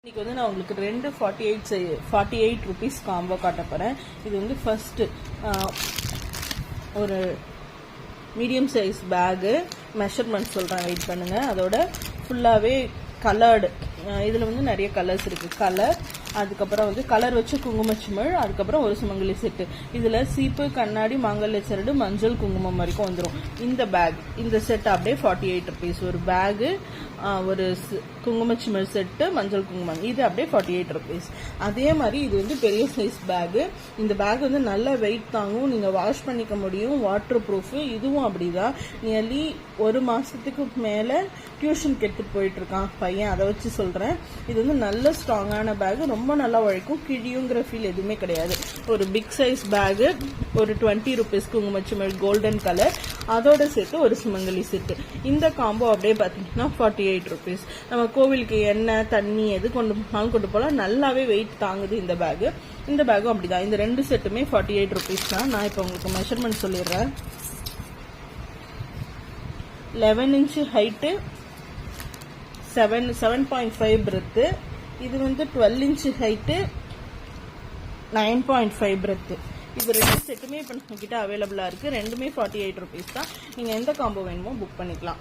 இன்னைக்கு வந்து நான் உங்களுக்கு ரெண்டு 48 ருபீஸ் காம்போ காட்ட போகிறேன். இது வந்து ஃபர்ஸ்ட் ஒரு மீடியம் சைஸ் பேகு மெஷர்மெண்ட் சொல்கிறேன், வெயிட் பண்ணுங்கள். அதோட ஃபுல்லாகவே கலர்டு, இதில் வந்து நிறைய கலர்ஸ் இருக்குது. கலர், அதுக்கப்புறம் வந்து கலர் வச்சு குங்குமச்சிமிழ், அதுக்கப்புறம் ஒரு சுமங்கலி செட்டு. இதில் சீப்பு, கண்ணாடி, மாங்கல்ய சரடு, மஞ்சள், குங்குமம் வரைக்கும் வந்துடும். இந்த பேக், இந்த செட் அப்படியே 48 ருபீஸ். ஒரு பேகு, ஒரு குங்குமச்சிமிழ் செட்டு, மஞ்சள் குங்குமம், இது அப்படியே 48 ருபீஸ். அதே மாதிரி இது வந்து பெரிய சைஸ் பேகு. இந்த பேக் வந்து நல்ல வெயிட் தாங்கும், நீங்கள் வாஷ் பண்ணிக்க முடியும், வாட்டர் ப்ரூஃபு. இதுவும் அப்படிதான். நியர்லி ஒரு மாதத்துக்கு மேலே டியூஷனுக்கு எடுத்துகிட்டு போயிட்டு இருக்கான் பையன், அதை வச்சு சொல்கிறேன். இது வந்து நல்ல ஸ்ட்ராங்கான பேகு, ரொம்ப நல்லா உழைக்கும், கிழியுங்கிற ஃபீல் எதுவுமே கிடையாது. ஒரு பிக் சைஸ் பேகு, ஒரு 20 ருபீஸ் குங்குமச்சிமிழ் கோல்டன் கலர், அதோட சேர்த்து ஒரு சுமங்கலி செட்டு. இந்த காம்போ அப்படியே பார்த்தீங்கன்னா 48 ருபீஸ். நம்ம கோவிலுக்கு எண்ணெய் தண்ணி எது கொண்டு போகலாம், நல்லாவே வெயிட் தாங்குது இந்த பேகு. இந்த பேகும் அப்படிதான். இந்த ரெண்டு செட்டுமே 48 ருபீஸ் தான். நான் இப்போ உங்களுக்கு மெஷர்மெண்ட் சொல்லிடுறேன். 11 இன்ச்சு ஹைட்டு, 7.5 பிரெத்து. இது வந்து 12 இன்ச்சு ஹைட்டு, 9.5 பிரெத்து. இது ரெண்டு செட்டுமே இப்போ நம்மகிட்ட அவைலபிளாக இருக்குது. ரெண்டுமே 48 ருபீஸ் தான். நீங்கள் எந்த காம்போ வேணுமோ புக் பண்ணிக்கலாம்.